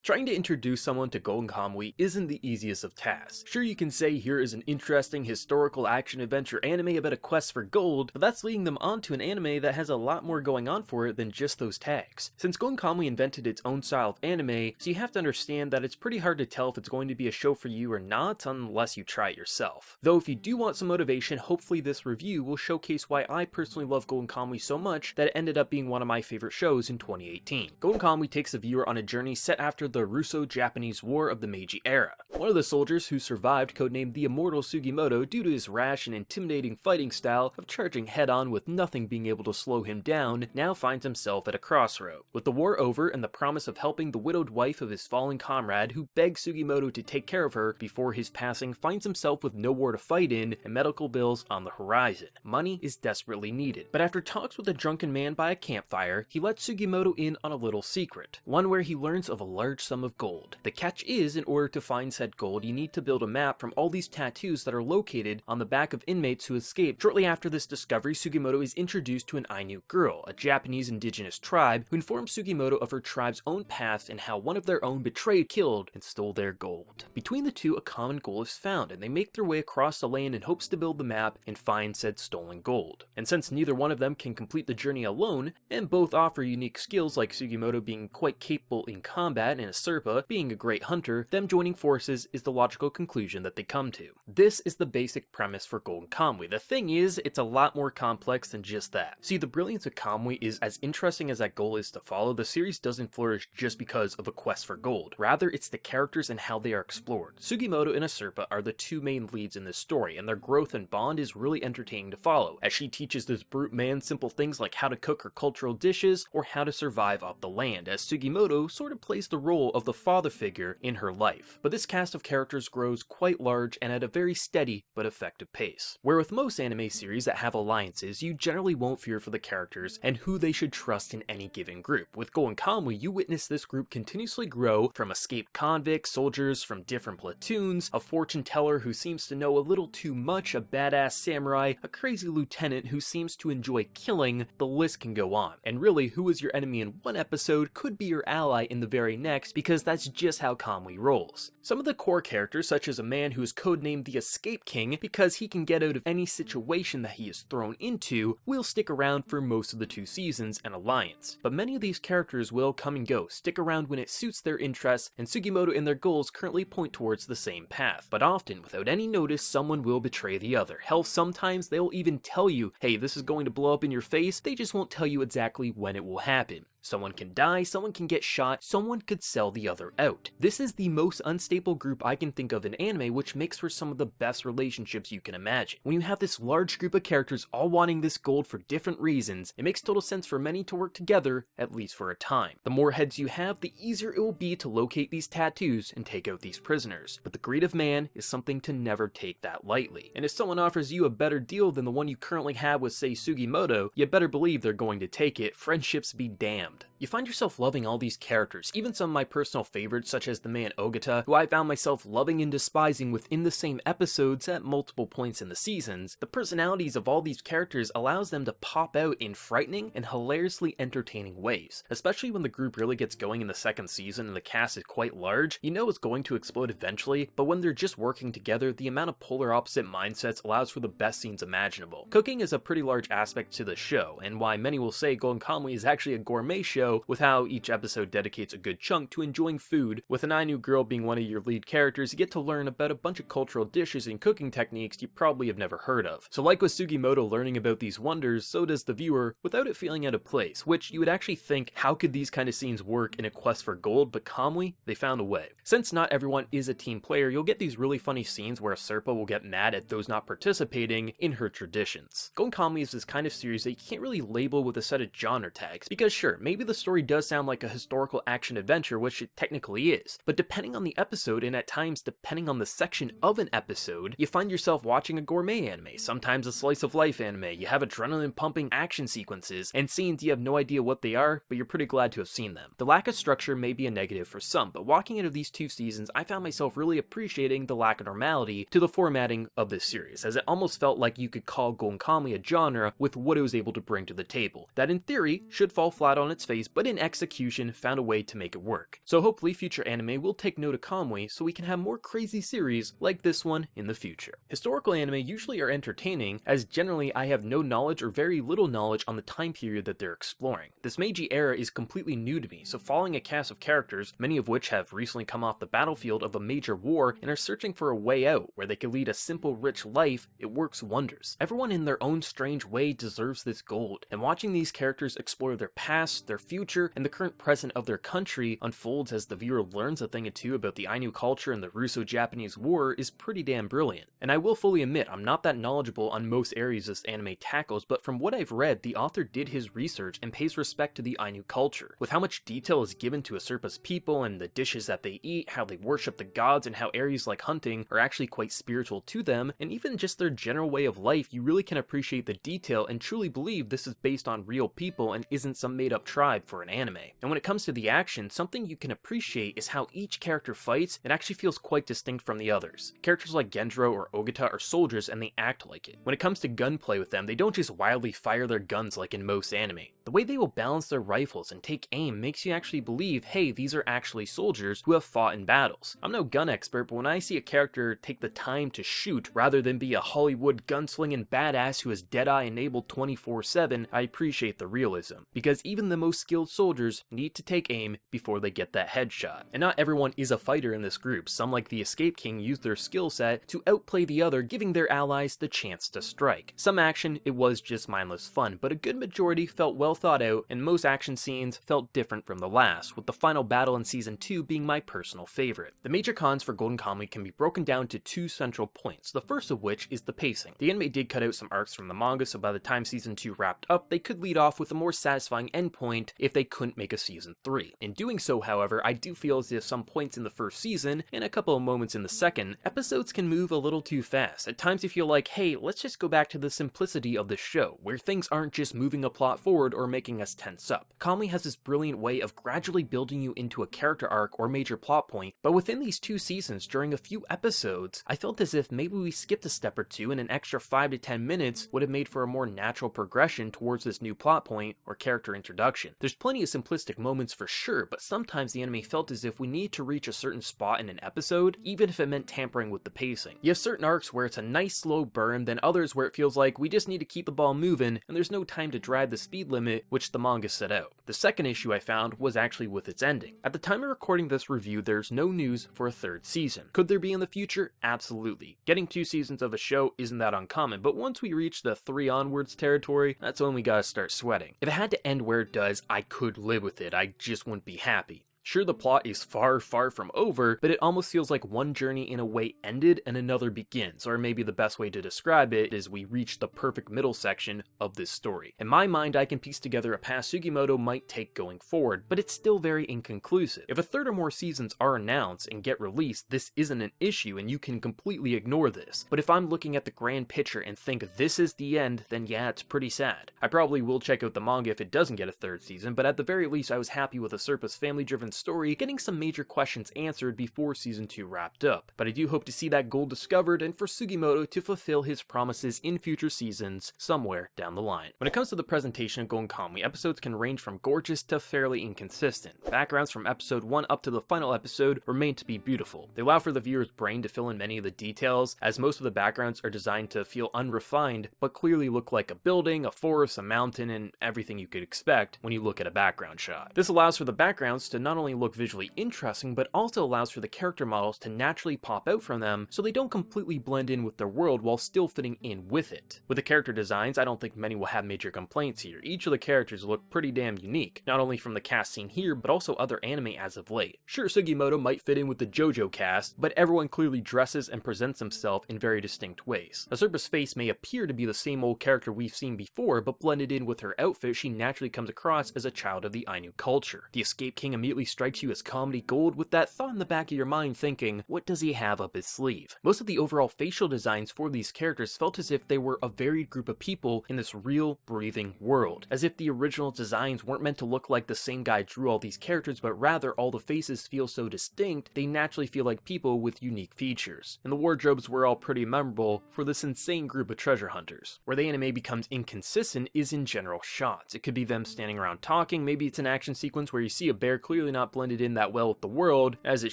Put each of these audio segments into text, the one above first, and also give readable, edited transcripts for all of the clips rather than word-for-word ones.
Trying to introduce someone to Golden Kamuy isn't the easiest of tasks. Sure, you can say here is an interesting historical action-adventure anime about a quest for gold, but that's leading them onto an anime that has a lot more going on for it than just those tags. Since Golden Kamuy invented its own style of anime, so you have to understand that it's pretty hard to tell if it's going to be a show for you or not unless you try it yourself. Though if you do want some motivation, hopefully this review will showcase why I personally love Golden Kamuy so much that it ended up being one of my favorite shows in 2018. Golden Kamuy takes the viewer on a journey set after the Russo-Japanese War of the Meiji era. One of the soldiers who survived, codenamed the Immortal Sugimoto due to his rash and intimidating fighting style of charging head-on with nothing being able to slow him down, now finds himself at a crossroad. With the war over and the promise of helping the widowed wife of his fallen comrade who begs Sugimoto to take care of her before his passing, finds himself with no war to fight in and medical bills on the horizon. Money is desperately needed, but after talks with a drunken man by a campfire, he lets Sugimoto in on a little secret, one where he learns of a large sum of gold. The catch is, in order to find said gold, you need to build a map from all these tattoos that are located on the back of inmates who escaped. Shortly after this discovery, Sugimoto is introduced to an Ainu girl, a Japanese indigenous tribe, who informs Sugimoto of her tribe's own past and how one of their own betrayed, killed, and stole their gold. Between the two, a common goal is found, and they make their way across the land in hopes to build the map and find said stolen gold. And since neither one of them can complete the journey alone, and both offer unique skills like Sugimoto being quite capable in combat and a Serpa being a great hunter, them joining forces is the logical conclusion that they come to. This is the basic premise for Golden Kamuy. The thing is, it's a lot more complex than just that. See, the brilliance of Kamuy is as interesting as that goal is to follow, the series doesn't flourish just because of a quest for gold. Rather, it's the characters and how they are explored. Sugimoto and a Serpa are the two main leads in this story, and their growth and bond is really entertaining to follow, as she teaches this brute man simple things like how to cook her cultural dishes or how to survive off the land, as Sugimoto sort of plays the role of the father figure in her life. But this cast of characters grows quite large and at a very steady but effective pace. Where with most anime series that have alliances, you generally won't fear for the characters and who they should trust in any given group. With Golden Kamuy, you witness this group continuously grow from escaped convicts, soldiers from different platoons, a fortune teller who seems to know a little too much, a badass samurai, a crazy lieutenant who seems to enjoy killing, the list can go on. And really, who is your enemy in one episode could be your ally in the very next, because that's just how Kamuy rolls. Some of the core characters, such as a man who is codenamed the Escape King because he can get out of any situation that he is thrown into, will stick around for most of the 2 seasons and Alliance. But many of these characters will come and go, stick around when it suits their interests, and Sugimoto and their goals currently point towards the same path. But often, without any notice, someone will betray the other. Hell, sometimes they'll even tell you, hey, this is going to blow up in your face, they just won't tell you exactly when it will happen. Someone can die, someone can get shot, someone could sell the other out. This is the most unstable group I can think of in anime, which makes for some of the best relationships you can imagine. When you have this large group of characters all wanting this gold for different reasons, it makes total sense for many to work together, at least for a time. The more heads you have, the easier it will be to locate these tattoos and take out these prisoners. But the greed of man is something to never take that lightly. And if someone offers you a better deal than the one you currently have with, say, Sugimoto, you better believe they're going to take it. Friendships be damned. You find yourself loving all these characters, even some of my personal favorites such as the man Ogata, who I found myself loving and despising within the same episodes at multiple points in the seasons. The personalities of all these characters allows them to pop out in frightening and hilariously entertaining ways. Especially when the group really gets going in the 2nd season and the cast is quite large, you know it's going to explode eventually, but when they're just working together, the amount of polar opposite mindsets allows for the best scenes imaginable. Cooking is a pretty large aspect to the show, and why many will say Golden Kamuy is actually a gourmet show, with how each episode dedicates a good chunk to enjoying food. With an Ainu girl being one of your lead characters, you get to learn about a bunch of cultural dishes and cooking techniques you probably have never heard of. So like with Sugimoto learning about these wonders, so does the viewer, without it feeling out of place, which you would actually think, how could these kind of scenes work in a quest for gold? But Kamuy, they found a way. Since not everyone is a team player, you'll get these really funny scenes where a Serpa will get mad at those not participating in her traditions. Golden Kamuy is this kind of series that you can't really label with a set of genre tags, because sure, maybe the story does sound like a historical action adventure, which it technically is, but depending on the episode and at times depending on the section of an episode, you find yourself watching a gourmet anime, sometimes a slice of life anime. You have adrenaline pumping action sequences and scenes you have no idea what they are, but you're pretty glad to have seen them. The lack of structure may be a negative for some, but walking into these 2 seasons, I found myself really appreciating the lack of normality to the formatting of this series, as it almost felt like you could call Golden Kamuy a genre with what it was able to bring to the table. That in theory should fall flat on its face stories, but in execution found a way to make it work. So hopefully future anime will take note of Kamuy so we can have more crazy series like this one in the future. Historical anime usually are entertaining, as generally I have no knowledge or very little knowledge on the time period that they're exploring. This Meiji era is completely new to me, so following a cast of characters, many of which have recently come off the battlefield of a major war and are searching for a way out where they can lead a simple, rich life, it works wonders. Everyone in their own strange way deserves this gold, and watching these characters explore their past, their future, and the current present of their country unfolds as the viewer learns a thing or two about the Ainu culture and the Russo-Japanese War is pretty damn brilliant. And I will fully admit, I'm not that knowledgeable on most areas this anime tackles, but from what I've read, the author did his research and pays respect to the Ainu culture, with how much detail is given to Asurpa's people and the dishes that they eat, how they worship the gods, and how areas like hunting are actually quite spiritual to them, and even just their general way of life. You really can appreciate the detail and truly believe this is based on real people and isn't some made-up tribe for an anime. And when it comes to the action, something you can appreciate is how each character fights. It actually feels quite distinct from the others. Characters like Gendro or Ogata are soldiers and they act like it. When it comes to gunplay with them, they don't just wildly fire their guns like in most anime. The way they will balance their rifles and take aim makes you actually believe, hey, these are actually soldiers who have fought in battles. I'm no gun expert, but when I see a character take the time to shoot rather than be a Hollywood gunslinging badass who is Deadeye enabled 24/7, I appreciate the realism. Because even the most skilled soldiers need to take aim before they get that headshot. And not everyone is a fighter in this group. Some, like the Escape King, use their skill set to outplay the other, giving their allies the chance to strike. Some action, it was just mindless fun, but a good majority felt well thought out, and most action scenes felt different from the last, with the final battle in Season 2 being my personal favorite. The major cons for Golden Kamuy can be broken down to two central points, the first of which is the pacing. The anime did cut out some arcs from the manga, so by the time Season 2 wrapped up, they could lead off with a more satisfying endpoint if they couldn't make a Season 3. In doing so, however, I do feel as if some points in the first season, and a couple of moments in the second, episodes can move a little too fast. At times you feel like, hey, let's just go back to the simplicity of the show, where things aren't just moving a plot forward or making us tense up. Kamuy has this brilliant way of gradually building you into a character arc or major plot point, but within these two seasons, during a few episodes, I felt as if maybe we skipped a step or two and an extra 5 to 10 minutes would have made for a more natural progression towards this new plot point or character introduction. There's plenty of simplistic moments for sure, but sometimes the anime felt as if we needed to reach a certain spot in an episode, even if it meant tampering with the pacing. You have certain arcs where it's a nice slow burn, then others where it feels like we just need to keep the ball moving and there's no time to drive the speed limit which the manga set out. The second issue I found was actually with its ending. At the time of recording this review, there's no news for a third season. Could there be in the future? Absolutely. Getting 2 seasons of a show isn't that uncommon, but once we reach the 3 onwards territory, that's when we gotta start sweating. If it had to end where it does, I could live with it, I just wouldn't be happy. Sure, the plot is far, far from over, but it almost feels like one journey in a way ended and another begins, or maybe the best way to describe it is we reach the perfect middle section of this story. In my mind, I can piece together a path Sugimoto might take going forward, but it's still very inconclusive. If a third or more seasons are announced and get released, this isn't an issue and you can completely ignore this. But if I'm looking at the grand picture and think this is the end, then yeah, it's pretty sad. I probably will check out the manga if it doesn't get a third season, but at the very least I was happy with Asurpa's family-driven story getting some major questions answered before Season 2 wrapped up. But I do hope to see that goal discovered and for Sugimoto to fulfill his promises in future seasons somewhere down the line. When it comes to the presentation of Golden Kamuy, episodes can range from gorgeous to fairly inconsistent. Backgrounds from episode 1 up to the final episode remain to be beautiful. They allow for the viewer's brain to fill in many of the details, as most of the backgrounds are designed to feel unrefined, but clearly look like a building, a forest, a mountain, and everything you could expect when you look at a background shot. This allows for the backgrounds to not only look visually interesting, but also allows for the character models to naturally pop out from them so they don't completely blend in with their world while still fitting in with it. With the character designs, I don't think many will have major complaints here. Each of the characters look pretty damn unique, not only from the cast seen here, but also other anime as of late. Sure, Sugimoto might fit in with the JoJo cast, but everyone clearly dresses and presents himself in very distinct ways. Asurpa's face may appear to be the same old character we've seen before, but blended in with her outfit, she naturally comes across as a child of the Ainu culture. The Escape King immediately strikes you as comedy gold, with that thought in the back of your mind thinking, what does he have up his sleeve? Most of the overall facial designs for these characters felt as if they were a varied group of people in this real, breathing world. As if the original designs weren't meant to look like the same guy drew all these characters, but rather all the faces feel so distinct, they naturally feel like people with unique features. And the wardrobes were all pretty memorable for this insane group of treasure hunters. Where the anime becomes inconsistent is in general shots. It could be them standing around talking, maybe it's an action sequence where you see a bear clearly not blended in that well with the world, as it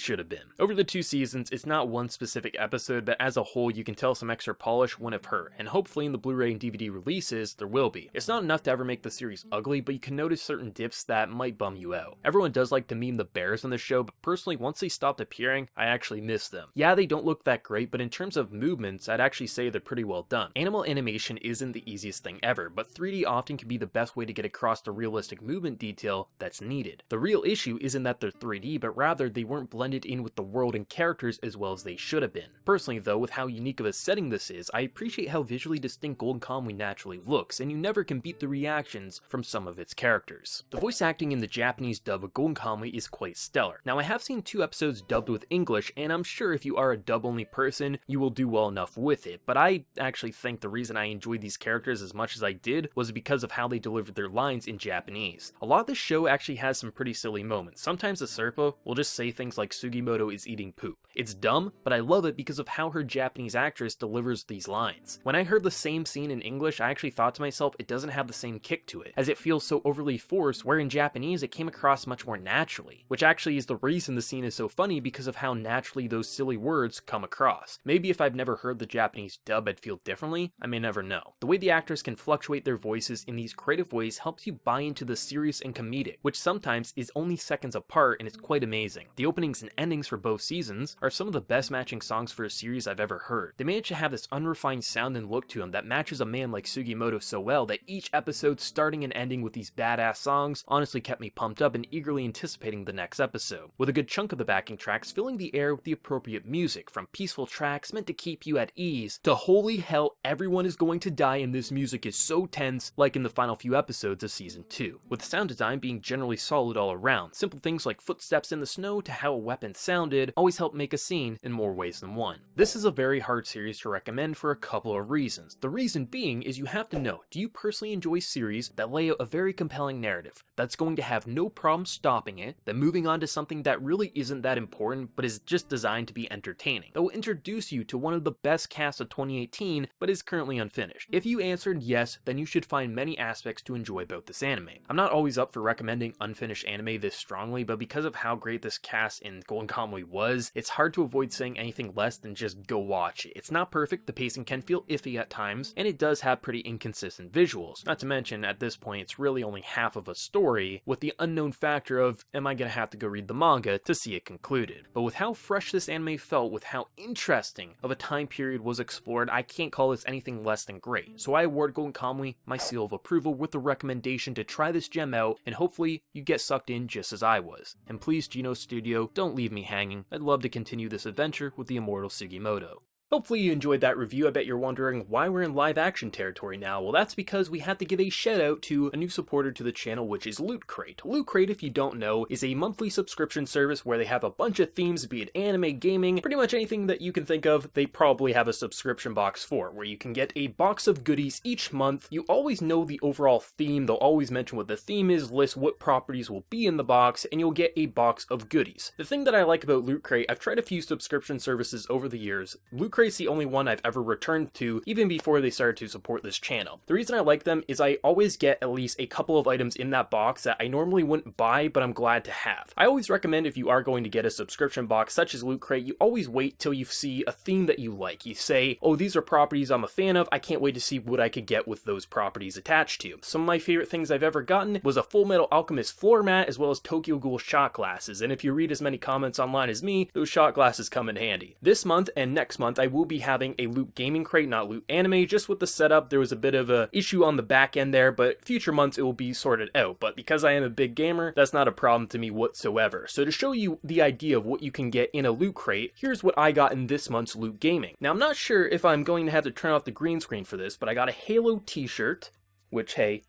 should have been. Over the 2 seasons, it's not one specific episode, but as a whole you can tell some extra polish wouldn't have hurt, and hopefully in the Blu-ray and DVD releases, there will be. It's not enough to ever make the series ugly, but you can notice certain dips that might bum you out. Everyone does like to meme the bears on the show, but personally once they stopped appearing, I actually miss them. Yeah, they don't look that great, but in terms of movements, I'd actually say they're pretty well done. Animal animation isn't the easiest thing ever, but 3D often can be the best way to get across the realistic movement detail that's needed. The real issue isn't that they're 3D, but rather they weren't blended in with the world and characters as well as they should have been. Personally though, with how unique of a setting this is, I appreciate how visually distinct Golden Kamuy naturally looks, and you never can beat the reactions from some of its characters. The voice acting in the Japanese dub of Golden Kamuy is quite stellar. Now I have seen 2 episodes dubbed with English, and I'm sure if you are a dub-only person, you will do well enough with it, but I actually think the reason I enjoyed these characters as much as I did was because of how they delivered their lines in Japanese. A lot of the show actually has some pretty silly moments. Sometimes the Serpa will just say things like Sugimoto is eating poop. It's dumb, but I love it because of how her Japanese actress delivers these lines. When I heard the same scene in English, I actually thought to myself it doesn't have the same kick to it, as it feels so overly forced, where in Japanese it came across much more naturally, which actually is the reason the scene is so funny, because of how naturally those silly words come across. Maybe if I've never heard the Japanese dub I'd feel differently, I may never know. The way the actors can fluctuate their voices in these creative ways helps you buy into the serious and comedic, which sometimes is only seconds apart, and it's quite amazing. The openings and endings for both seasons are some of the best matching songs for a series I've ever heard. They manage to have this unrefined sound and look to them that matches a man like Sugimoto so well that each episode starting and ending with these badass songs honestly kept me pumped up and eagerly anticipating the next episode, with a good chunk of the backing tracks filling the air with the appropriate music, from peaceful tracks meant to keep you at ease to holy hell everyone is going to die and this music is so tense, like in the final few episodes of season 2, with the sound design being generally solid all around. Simple things like footsteps in the snow to how a weapon sounded always help make a scene in more ways than one. This is a very hard series to recommend for a couple of reasons. The reason being is you have to know, do you personally enjoy series that lay out a very compelling narrative that's going to have no problem stopping it, then moving on to something that really isn't that important but is just designed to be entertaining, that will introduce you to one of the best casts of 2018 but is currently unfinished? If you answered yes, then you should find many aspects to enjoy about this anime. I'm not always up for recommending unfinished anime this strongly, but because of how great this cast in Golden Kamuy was, it's hard to avoid saying anything less than just go watch it. It's not perfect, the pacing can feel iffy at times, and it does have pretty inconsistent visuals. Not to mention, at this point, it's really only half of a story, with the unknown factor of, am I gonna have to go read the manga to see it concluded? But with how fresh this anime felt, with how interesting of a time period was explored, I can't call this anything less than great. So I award Golden Kamuy my seal of approval with the recommendation to try this gem out, and hopefully you get sucked in just as I was. And please, Geno Studio, don't leave me hanging. I'd love to continue this adventure with the immortal Sugimoto. Hopefully you enjoyed that review. I bet you're wondering why we're in live action territory now. Well, that's because we had to give a shout out to a new supporter to the channel, which is Loot Crate. Loot Crate, if you don't know, is a monthly subscription service where they have a bunch of themes, be it anime, gaming, pretty much anything that you can think of, they probably have a subscription box for, where you can get a box of goodies each month. You always know the overall theme, they'll always mention what the theme is, list what properties will be in the box, and you'll get a box of goodies. The thing that I like about Loot Crate, I've tried a few subscription services over the years. Loot Crate's the only one I've ever returned to, even before they started to support this channel. The reason I like them is I always get at least a couple of items in that box that I normally wouldn't buy, but I'm glad to have. I always recommend, if you are going to get a subscription box such as Loot Crate, you always wait till you see a theme that you like. You say, oh, these are properties I'm a fan of, I can't wait to see what I could get with those properties attached to. Some of my favorite things I've ever gotten was a Full Metal Alchemist floor mat, as well as Tokyo Ghoul shot glasses, and if you read as many comments online as me, those shot glasses come in handy. This month and next month I will be having a Loot Gaming Crate, not Loot Anime. Just with the setup, there was a bit of a issue on the back end there, but future months it will be sorted out. But because I am a big gamer, that's not a problem to me whatsoever. So to show you the idea of what you can get in a Loot Crate, here's what I got in this month's Loot Gaming. Now I'm not sure if I'm going to have to turn off the green screen for this, but I got a Halo t-shirt, which, hey,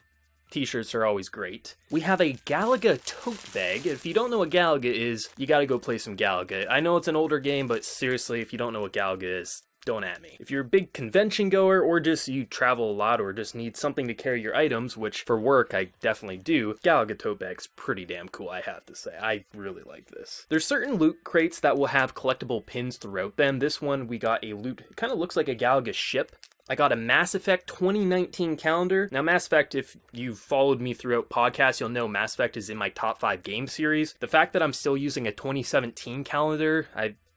T-shirts are always great. We have a Galaga tote bag. If you don't know what Galaga is, you gotta go play some Galaga. I know it's an older game, but seriously, if you don't know what Galaga is, don't at me. If you're a big convention goer, or just you travel a lot, or just need something to carry your items, which for work I definitely do, Galaga tote bag's pretty damn cool, I have to say. I really like this. There's certain loot crates that will have collectible pins throughout them. This one, we got a loot, it kind of looks like a Galaga ship. I got a Mass Effect 2019 calendar. Now, Mass Effect, if you've followed me throughout podcasts, you'll know Mass Effect is in my top 5 game series. The fact that I'm still using a 2017 calendar,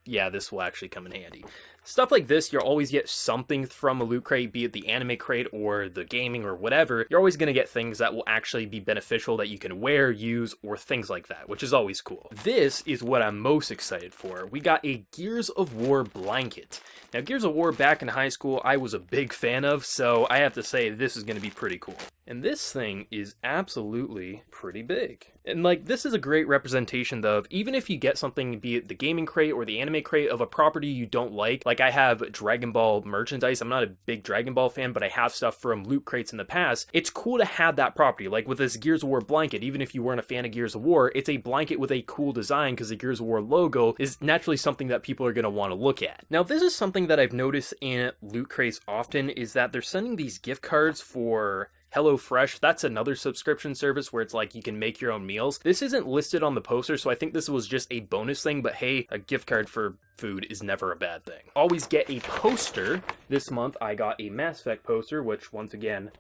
yeah, this will actually come in handy. Stuff like this, you'll always get something from a loot crate, be it the anime crate or the gaming or whatever. You're always going to get things that will actually be beneficial that you can wear, use, or things like that, which is always cool. This is what I'm most excited for. We got a Gears of War blanket. Now, Gears of War back in high school, I was a big fan of, so I have to say this is going to be pretty cool. And this thing is absolutely pretty big. And like, this is a great representation of, even if you get something, be it the gaming crate or the anime crate of a property you don't like I have Dragon Ball merchandise. I'm not a big Dragon Ball fan, but I have stuff from loot crates in the past. It's cool to have that property. Like with this Gears of War blanket, even if you weren't a fan of Gears of War, it's a blanket with a cool design because the Gears of War logo is naturally something that people are going to want to look at. Now, this is something that I've noticed in loot crates often, is that they're sending these gift cards for HelloFresh. That's another subscription service where it's like you can make your own meals. This isn't listed on the poster, so I think this was just a bonus thing, but hey, a gift card for food is never a bad thing. Always get a poster. This month I got a Mass Effect poster, which once again,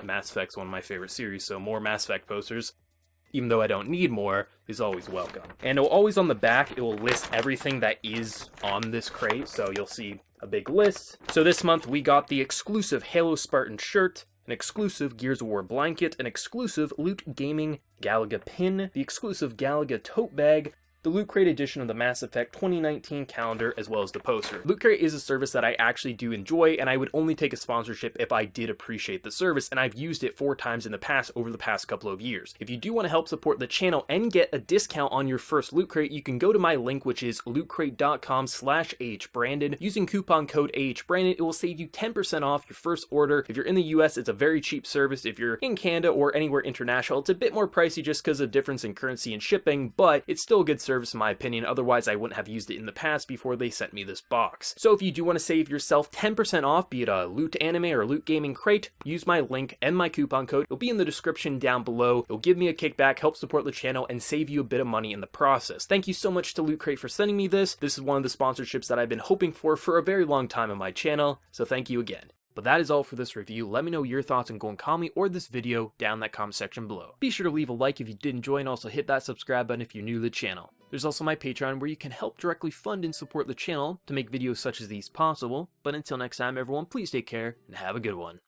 Mass Effect's one of my favorite series, so more Mass Effect posters, even though I don't need more, is always welcome. And it'll always on the back, it will list everything that is on this crate, so you'll see a big list. So this month we got the exclusive Halo Spartan shirt, an exclusive Gears of War blanket, an exclusive Loot Gaming Galaga pin, the exclusive Galaga tote bag, the Loot Crate edition of the Mass Effect 2019 calendar, as well as the poster. Loot Crate is a service that I actually do enjoy, and I would only take a sponsorship if I did appreciate the service, and I've used it 4 times in the past over the past couple of years. If you do want to help support the channel and get a discount on your first Loot Crate, you can go to my link, which is lootcrate.com/ahbrandon. Using coupon code ahbrandon, it will save you 10% off your first order. If you're in the US, it's a very cheap service. If you're in Canada or anywhere international, it's a bit more pricey just because of difference in currency and shipping, but it's still a good service in my opinion. Otherwise, I wouldn't have used it in the past before they sent me this box. So if you do want to save yourself 10% off, be it a Loot Anime or Loot Gaming crate, use my link and my coupon code. It'll be in the description down below. It'll give me a kickback, help support the channel, and save you a bit of money in the process. Thank you so much to Loot Crate for sending me this. This is one of the sponsorships that I've been hoping for a very long time on my channel, so thank you again. But that is all for this review. Let me know your thoughts on Golden Kamuy or this video down in that comment section below. Be sure to leave a like if you did enjoy, and also hit that subscribe button if you're new to the channel. There's also my Patreon where you can help directly fund and support the channel to make videos such as these possible. But until next time everyone, please take care and have a good one.